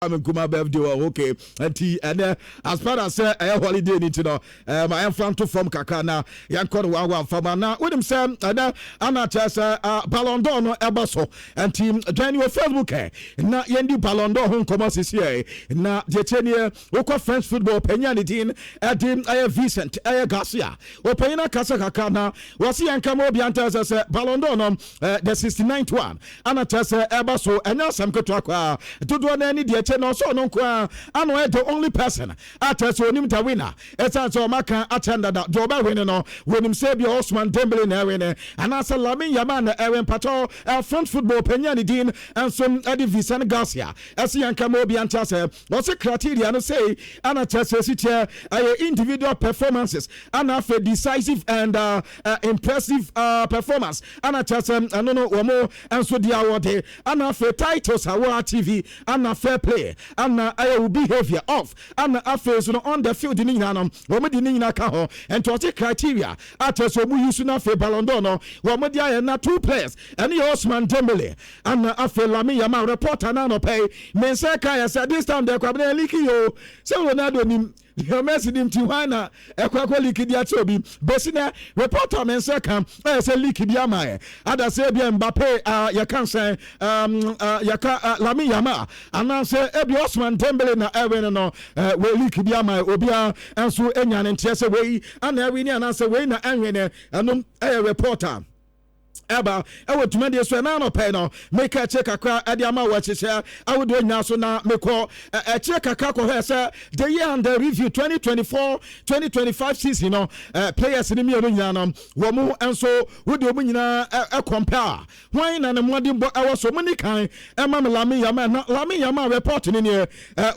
I'm Kuma birthday okay and as far as a holiday need to know I am from Kakana yankon one from now with him Sam and Anna Chessa Ballon d'Or no ebaso and team join your Facebook na yendi Ballon d'Or home come this year na Jechenia Oko French football Penyanitin Edim Vincent Garcia Opena Casa Kakana was yankamo biantas as Ballon d'Or the 69th one Anna Chessa ebaso and now some Kotrakwa to do any no so no kwa ano the only person atase onim ta winner esa so maka atenda da joba win no wenim say bi Osman Dembele na win and asa Lamine Yamal na ewen pato front football penyani din and some Eddie Vincent Garcia esi yanka mo bi antase no se criteria no say ana tase sitia individual performances ana for decisive and impressive performance ana tase no wo and so dia award ana for titles award TV ana fair play and behavior of and affairs on the field in England, Romedina Caho, and to take criteria at so we use na fe Ballon d'Or, Romedia na two players, and the Osman Dembele, and after Lamine Yamal reporter now pay, Mensaka said this time they're quite leaky yo, so Ronaldo. Your message him to Hana, Equality Diatobi, Bessina, reporter Mensaka, as a leaky Diama, Ada Sabia Mbappe, Yakansa, Lamine Yamal, and answer Ebi Osman Dembele na Ewen no, we leaky Diama, Obia, and so Enyan and Tessa way, and Erin and answer way na Enwene, and a reporter. Eba ewo tumedi so na no pay no make a check akra adiama wa chese I would do now so na me call a check akra ko he say the year under review 2024-2025 season no players ni me no nyina no wo mo enso wo de omu nyina e compare wan na ne modern bo ewo so muni kan e ma me Lamine Yamal report ni ne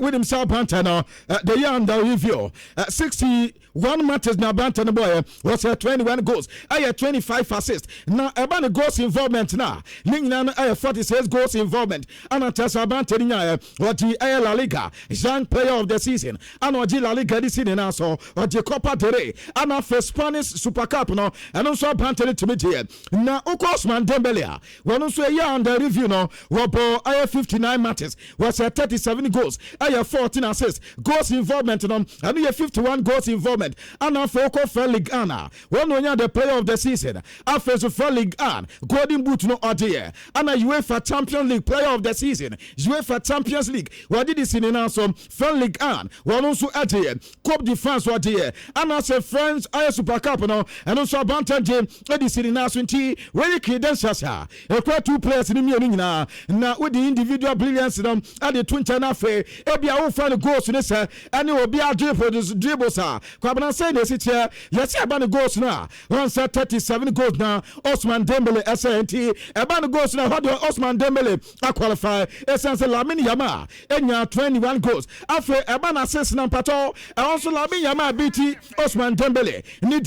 with himself banter no the year under review 61 matches na banter no boy was 21 goals 25 assists na eba goals involvement na ningina 46 goals involvement ana tesa banteni nya what the La Liga young player of the season ana oji La Liga this season na so oji Copa del Rey ana for Spanish Super Cup no and so banteni to me here na Osman Dembele one so year under review no robo 59 matches was 37 goals 14 assists goals involvement no and 51 goals involvement ana for Liga one onya the player of the season after for Liga Golden Boot no idea. And a UEFA Champions League player of the season. UEFA Champions League. What did this in some Fan League on? One also idea. Coupe de France what idea. And as a French Super Cup no. And also a banter game. Edison in Nasunti. Really credentials are. A two players in the meaning now. Now with the individual brilliance at the twin channel fair. Ebia will find a goals in this. And it will be our dribbles are. Kwabana say this here. Yes, I'm going to goals now. 37 goals now. Osman Dembele SNT Ebano goes na how Osman Dembele qualify essence Lamine Yamal enya 21 goals after Ebana assist na pato also Lamine Yamal BT Osman Dembele need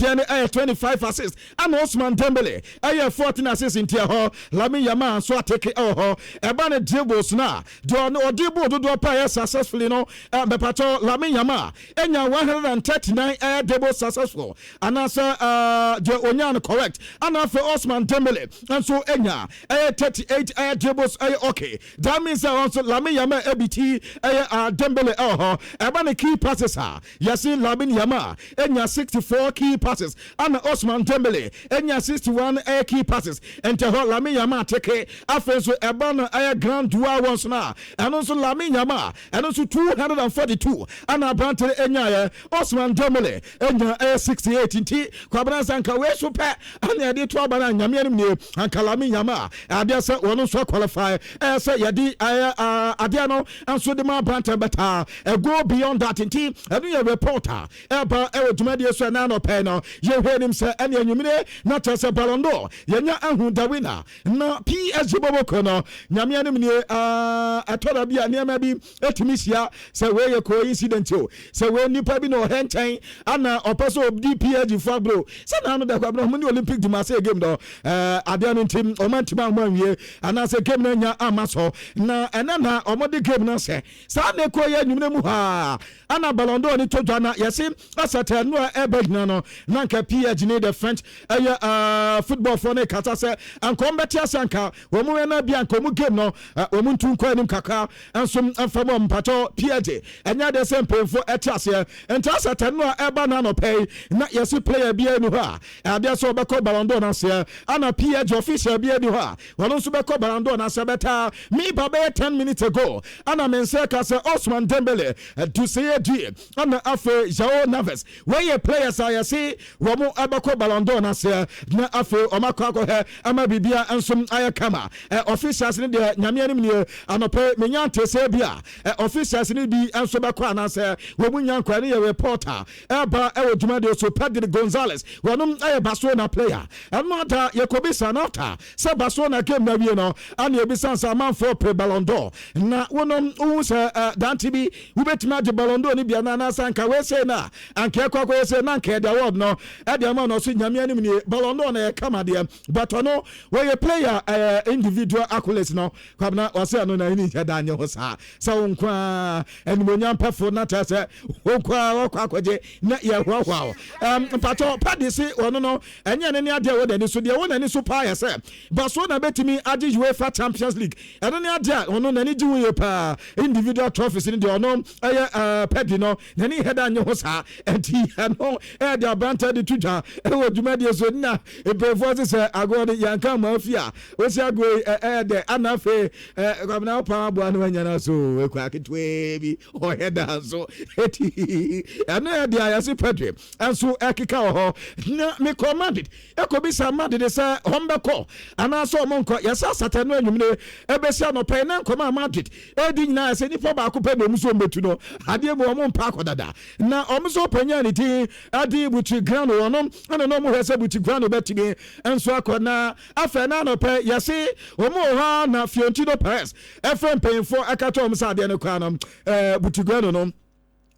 25 assists and Osman Dembele 14 assists in tier ho Lamine Yamal so take Ebana dribbles na do no dribble do play successfully no be pato Lamine Yamal enya 139 dribbles successful and answer the onyan correct and after Osman Dembele and so enya 38 dribbles okay that means also Lamine Yamal ABT Dembele ebana key passes yes Lamine Yamal enya 64 key passes and Osman Dembele enya 61 key passes and to Lamine Yamal take after so ebana grand dual once now and also Lamine Yamal and also 242 and abante enya Osman Dembele enya 68 inti kwabana sanka we so pe and ya dey to abana nyame anim and Lamine Yamal adia say wonu so qualify say yadi adia no and so the man banter better go beyond that inti enu your reporter eba ewodumade so na no pe no ye hwe nim say ene anyumine na tese Ballon d'Or yenya ahu da winner na PSG boboko no nyame anim ni atoda bia ne ma bi etimisia say we ye coincident o say we nipa bi no henchen ana opeso of PSG for bro say na no da kwa bro mo ni Olympic di Marseille game do adeɛ team omantima amwanwie anase game na nya amaso na enana omode game na se sa na ko ye nwumna mu ha ana Ballon d'Or ni todwa na yesi asata no ebagina no na nka PSG ni the French football for ne kata se anko mbeti asanka wo mu na bia anko mu game no wo mu ntunko anim kaka enso amfamo mpato PSG enya de se mpemfo etiase enta asata no eba na no pay na yesi player bia ni ha ade so obekọ Ballon d'Or na se ana PSG official bia ni ha wono so bekọ Ballon d'Or na se beta me babe 10 minutes ago ana mense ka se Osman Dembele to say ana afe Joao Neves where players are see wo mo abekọ Ballon d'Or na se na afe omakọ akọ ama bibia ensom ayakama officials ni de nyame anim ni anope menyante se bia officials ni bi enso bekọ ana se wo mu nyankwa ni reporter eba ewo dwuma de so Pedro Gonzalez wonom aye Barcelona player anota Yakobisa nota se Barcelona game na wie no ana ebisa sa man for pre Ballon d'Or na wonom wu se danti bi wubetima de Ballon d'Or ni bia na sanka we se na anka kwakwa se na nka de award no e de ma no so nyame anim ni Ballon d'Or na e kama de but no we player individual accolades no kwabna wase no na ni heda anye ho sa wonkwa enimonyam pefo na ta se wonkwa akwaje na ye hwahwa mpato padisi ono no enye ne ade wo de ni so de wo na ni so pa ya se Barcelona betimi ade UEFA Champions League eno ne ade ono na ni jiwo ye pa individual trophies ni de ono pedi no na ni heda anye ho sa enti no de abanta de tuja wo dwuma de so na ebefo se agode yanka mafia wo se ago de anafe kwabna pa abo anu anya na so ekwa ketwe bi o heda so eti eno de ayase pedre enso ekika ho na me commanded ekobisa mad de say hombeko ana so monko yesa satano anwumne ebesia no pe na nkoma Madrid edi nyina se nipa ba ko pe no muso mbetu no ade mu omo mpa akodada na omso panya ni ti adi buchi grano onom ana no mo hese buchi grano betimi enso akona afa na no pe yesi omo ha na Fiorentino Perez efrem penfo akato omsa ade no kwa no buchi grano no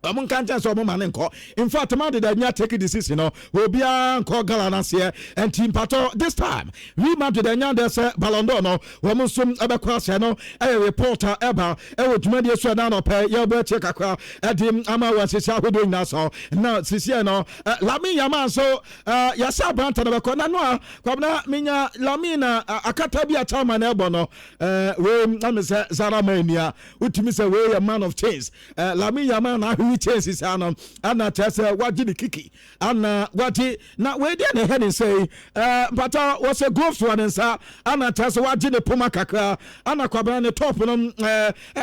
amon kanja so mo mane nko in fact man did nya take decision no obia nko gala na se and team pato this time we man did nya de se Ballon d'Or no wo mo sum abekwa se no reporter eba wo dwumade so na no pe ye ba che kakra edim ama wa sisi ahodo ina so na sisi no Lamine Yamal so ya sa branta no bekwa na no kwabna minya Lamine akata bi atama na ebo no we am se Zara mania utimi se we a man of change Lamine Yamal na chances ana tese wagini kiki ana wati na we dey na head say pata was a golf one nsa ana tese wagini puma kakra ana kwabana ne top no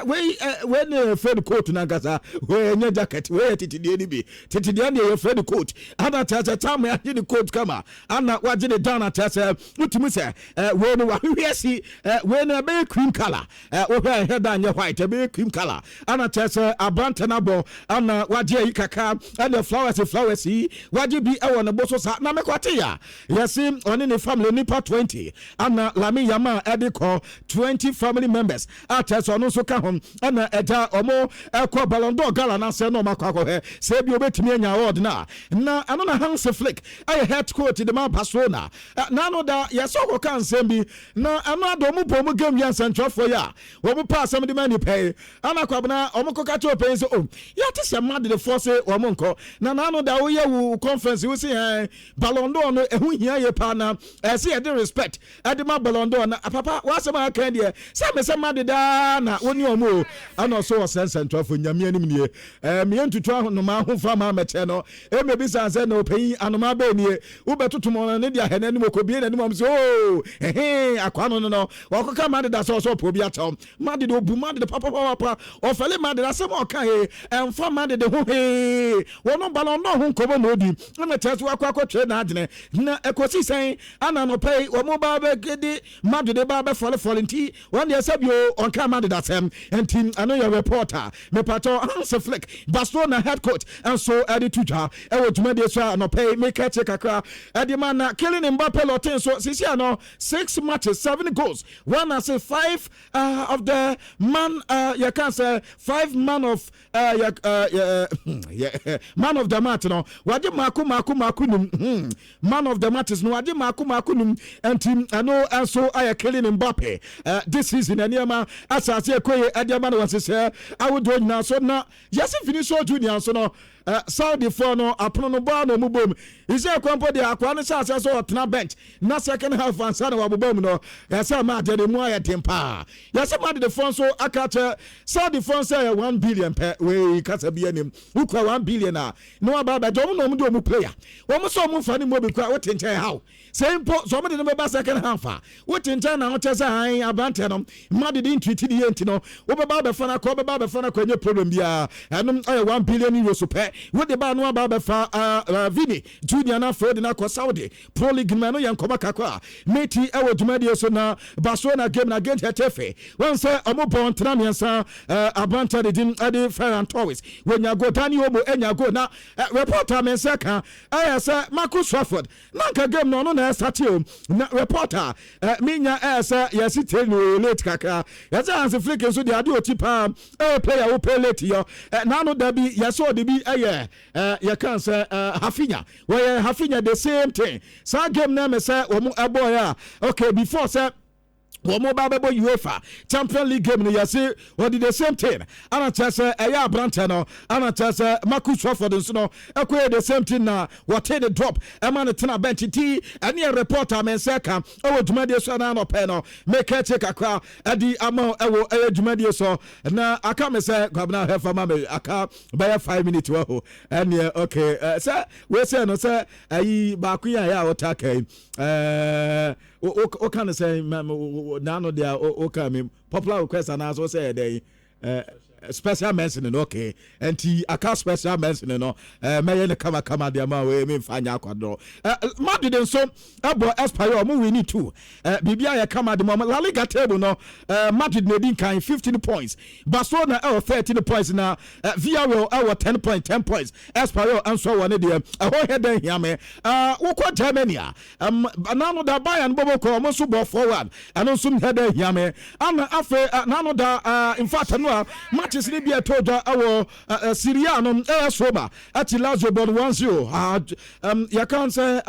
we ne friend coat na gaza we nya jacket we titidie ni bi titidie na ye friend coat ana tese tam ya gini coat kama ana wagini down tese utimi se we no wa hwesi we na be cream color we head anya white be cream color ana tese abanta na bo ana waje yi kaka and the flowers yi waje bi e wona boso sa na mekwate ya yesi oni ne family nipa 20 ana Lamine Yamal ediko 20 family members ates ono so ka hom ana eja omo ekọ Ballon d'Or gala na se no makwa he se bi obetimi anya award na ano na Hans Flick ay head coach de man Barcelona na no da yeso ko kan sembi na ano ado mu bomu game yan central for ya wo mu pass am de man pay ana kwabna omo ko ka cho pay so ya tese mad the force omo nko na no da wo ye wo conference wo say Ballon d'Or no ehu hia ye pa na say e dey respect e dey ma Ballon d'Or na papa wa se ma kan de say me se mad da na woni omo ana so wo central for nyame anim nie me entutu ahonoma ho fa ma meche no e me bi san se na open anoma ba nie wo betoto mo na dia hene anim okobie na anim am so akwa no wo ko ka mad da so po bi atom mad de obu mad de papa ofele mad da se mo kan emfa mad de ho wono Ballon d'Or ho nkobo no di na teso akwa twe na adene na ekosi sen ana no pay wo mo ba be gedi mad de ba be fall nti one dey say bio on ka mad da sem enti ano your reporter me pato Hans Flick Barcelona head coach and so edi tuja e wo tuma dey so no pay make check kakra edi man na Kylian Mbappe lotin so sisi ano 6 matches 7 goals one as 5 of the man you can say 5 man of man of the match no wade mako num man of the matches no wade mako num antim ano also aya Kylian Mbappe this season aniama asase ekoye adiama no wasese awodo nyina so na yesi finish so junior so no Saudi for no apono no ball no mubom ise kwampo de akwa no sase so otena bench na second half ansa na wabobom no yasa ma de mu aya tempa yasa ma de phone so akata Saudi phone say 1 billion per we kasa bi anim ukwa 1 billion a no aba dom no mu do mu player wo mo so mu fa ni mo bi kwa what nchen how say impo so mo de no be second half a what nchen na hote say han abante no ma de treat the enti no wo be ba fa na ko be ba fa na ko nye problem bia enum 1 billion euros per what the ba no ba fa Vini Junior na Fred na ko Saudi Pro League man no yankoba kakwa meti e wo dwumade so na Barcelona game na against Hetafe when say omo bon tramiensa abanta de din ade Ferran Torres when ya go Dani Omo enya go na reporter men say kan say Marcus Rashford na ka game no na start na reporter minya say yes tell no late kaka yes Hans Flick so the ade otipa player wo play late yo na no da bi yes o de bi you can say Hafinya where Hafinya the same thing so game na me say omo eboy okay before say Womo Babebo UEFA Champions League game no yase or did the same thing. Ana chese eya Branta no ana chese Marcus Rashford nso no ekwe the same thing na what the drop e man tena bench ti ene a reporter men seka o dwumade so na no pe no make check akwa adi ama ewo dwumade so na aka me say gwabna hefa ma me aka by 5 minutes wo ene okay say we say no say ayi ba ku ya otaka o can say nano dia o come popular request and as say they special mention okay and aka special mention no me ne kama dia ma we me fanya akwadro Madrid so abo Espanyol mo win too bibia ya kama de mo La Liga table no Madrid na din kan 15 points Barcelona 13 points na Villarreal 10 points Espanyol anso one dia ho head here me wo ko Germany nano da Bayern bobo ko mo so bo forward ano so head here me ana afa nano da in fact no matches ni bia toda awo Syria no Soma at Lazio bon 1-0 you can say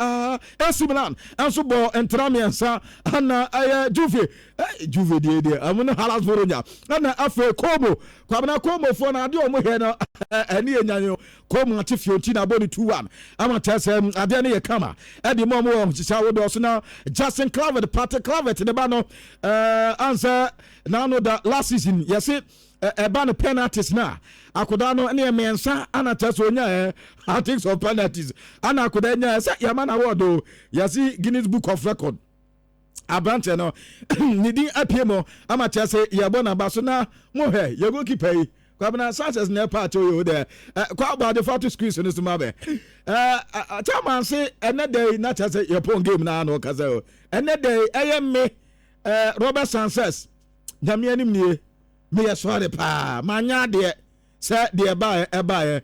AC Milan anso bo entramiensa ana Juve de amuna halas boronya ana afa Como kwabna Como fo na ade omo he no ani enyanyo Como ati Fiorentina boni 2-1 ama tese ade ne ye kama ade mo mo chicha wo do so na Justin Kluivert Patrick Kluivert de ba no answer now no that last season yes it ban penalties na akoda no ne mensa ana taso nya I think so penalties ana akoda nya say yaman award o yasi Guinness Book of Record abante no nidi apiemo ama chese yabo na baso na mo he ye go keeper yi kwabna Sanchez na part o there kwa about the photo screen so no mabe chairman say another na chese your pon game na no kaza o another me Robert Sanchez nyame anim nie me ye sorry pa manya de say de eba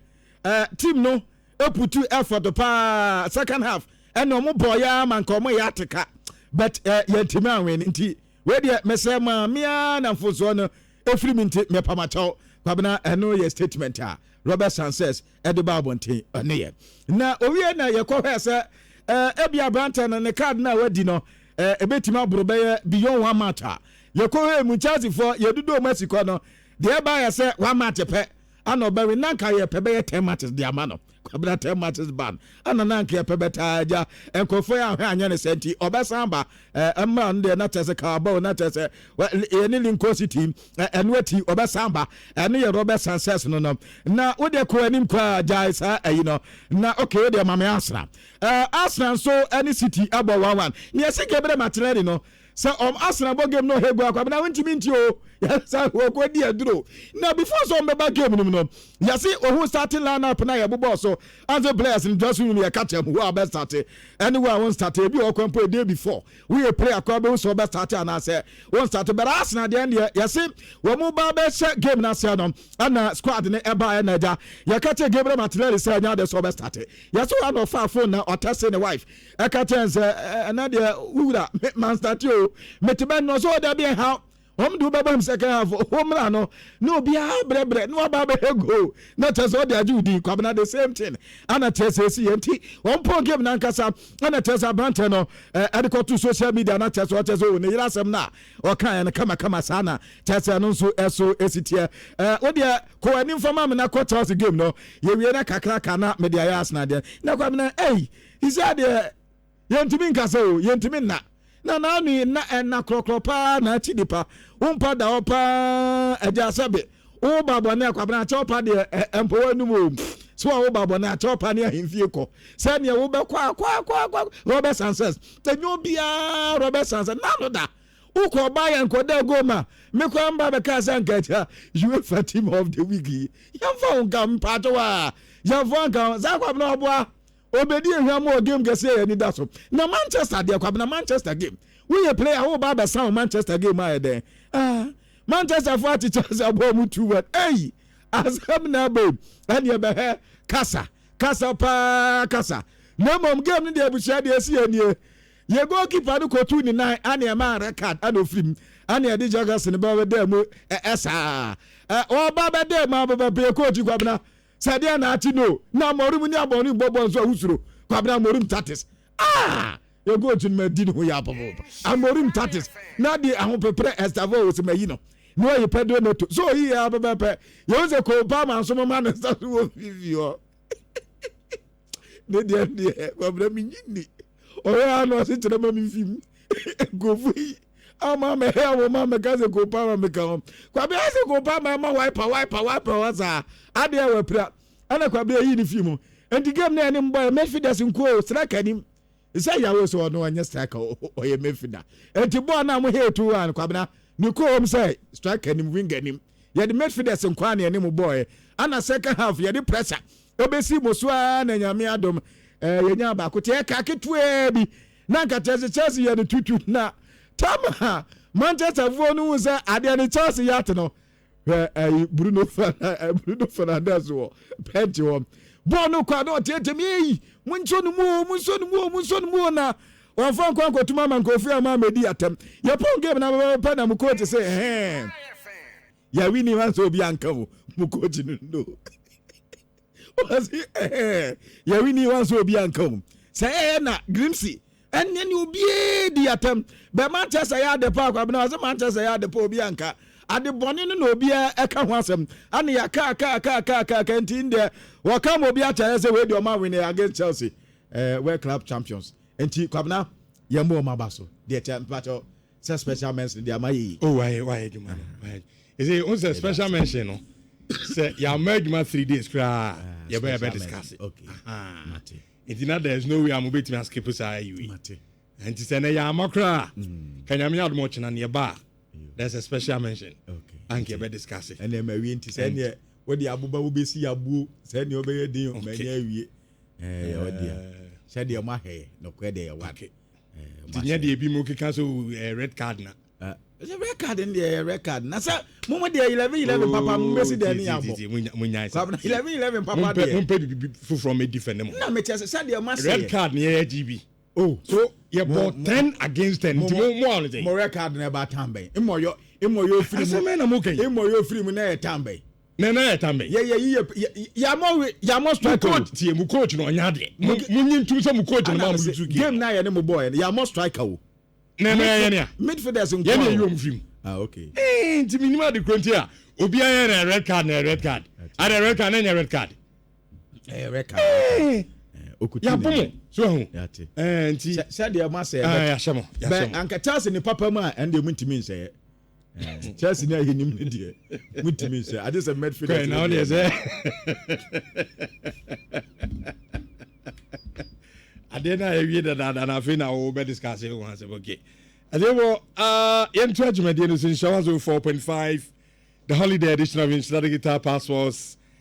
team no eputu effort pa second half and no boy ya man ko mo ya teka but yentimi anwen nti we de mesema mia na mfoso no efiri minti me pamacho kwabna eno ye statement Robert Sanchez ediba bonten ene ye na owie na ye ko hwese ebia branta na ne card na wadi no ebetimi aburo be beyond one match ye ko he mu Chelsea for ye dudo Mexico no de ba ya se one match pe ana obawe nanka ye pe be 10 matches de amano kwabna 10 matches ban ana nanka ye pe beta aja enkofo ya hwe anya ne senti obesamba emma nde na tese ka ba na tese ye ni Lincoln team enweti obesamba ene ye Robert Sanchez no na wo de ko anim kwa jai sa no na okay de mama Arsenal Arsenal so any city abo 1-1 ne se Gabriel Martinelli no so Arsenal bo game no hegu akwa na wintimi ntio yes wo ko di aduro na before so mbeba game no yasi ohun starting lineup na ye bobo so as the players in just room ye catch am who are best start anywhere won start e bi o compare day before we a player kwa be so best start and say won start but Arsenal the end yasi wo mu ba be game na say no ana squad ne eba na ja ye catch Gabriel Martinelli say nya the so best start yasi one of our phone na or test the wife e catch say another who that man start you metiben no so there be how do baba second half home no bre no baba go na tese o de ajudi kwabna the same thing ana tese si enti one point game na nkasa ana tese abante no ediko to social media na tese o tese o ne yira asem na o kan na kama sana tese no so eso esitie o de ko ani mfama me na quarters game no ye wie na kakra na me de ayas na de na kwabna he said yentimi nkasa o yentimi na ni na krokropa na chidipa umpa da opa eja sabe o babo na kwabna chopa de empowa numu so o babo na chopa ne ahimfie ko se ne wo be kwa Robert Sanchez tenyo bia Robert Sanchez na no da uko ba ya nkoda goma me kwa mba be ka sankacha UEFA team of the week yamfa unka mpato wa yamfa unka za kwabna oboa obedi ehwamo game gese ya ni daso na Manchester de kwabna Manchester game we player who baba sound Manchester game aye Manchester for Chelsea abo mu 2-1 asam na babe and ye be kasa na mom game ni de abusia de esi anie ye goalkeeper no kotu ni 9 ane e ma record adofrim ane e de joggers ni ba de mu esa o baba de ma baba be coach kwabna sadia na ati no na morum ni abonu bobo nso ahusuro kwabna morum tatis you go to me did who ya papa amorim tatis na di ahopepre estavo o se mayi no no ye pedro noto so he ya baba you say ko pa man so ma na start wo vivio ne de kwabna mi nyini o ya no se tere ma mi fim go fu ama me he wo ma me ka se ko pa ma me ka kwabna se ko pa ma wiper wasa ade ya wapra ana kwabna yi ni fim enti game na ni mboy Medfidas nko strike nim isa yawo so no anya strike o ye Medfida enti ball na mo he 2-1 kwabna ni ko hom say strike nim wing nim ye the Medfidas nko ana nim boy ana second half ye the pressure obesi mosua na nyame adom ye nya ba ko te ka ketwe bi na nka Chelsea ye the tutu na tama Manchester no say ade ni Chelsea yat no Bruno Fernandes wo penti wo bono kwa do tete mi munso mu na wa fa kwa kotuma man ko fi ama medi atem ye pon game na pa na mu coach say ya wini wan so bi anka wo mu coach no ya wini wan so bi anka wo say na Grimsey enne ni obi di atem be Manchester ya de pa kwa na Manchester ya de pa obi anka ade boni no obi eka ho asem ane ya ka ntinde wakam obi acha say we do ma win against Chelsea World Club champions enti kwabna ye mo ma baso de temperature special mention de amayi why juma is it on special mention no say ya ma 3 days kra ye be discuss okay mate enti na there is no way am obetimi askip say you mate enti say na ya makra kanyame admo china ne ba there's a special mention. Okay. And you better discuss it. And then my win to send you what the abuba will be see abu send you over your many oh dear. Said your mahe no quede a wake. Near the Bimuki Castle red card now. There's a red card in the red card. Nasa, Mama dear 11 Papa Messi Dani. 11 Papa from a different. No, me just said your master red card near GB. Oh, so you bought 10 against 10. More record never tambe. Imo yo free. Imo yo free mu na tambe. Na tambe. Ya mo strike coach. Tie mu coach no nyade. Munyin tu so mu coach no ma mu tu game na ye ne mo boy. Ya mo strike wo. Na ye ne. Midfielders nko. Ye ne yo mfim. Okay. Nti minima de kronti a obi aye na red card. Ada red card na red card. Red card. Ya pomo so hu yate nti said ya ma say ya shemo anka Chelsea ni papa ma and dem ntimi say Chelsea na hinim ne de ntimi say I just a midfielder now there say adena e wie da na fe na wo be discuss e wan say okay adewo yen to adwumade no so show 4.5 the holiday edition of Nhyira Guitar Passports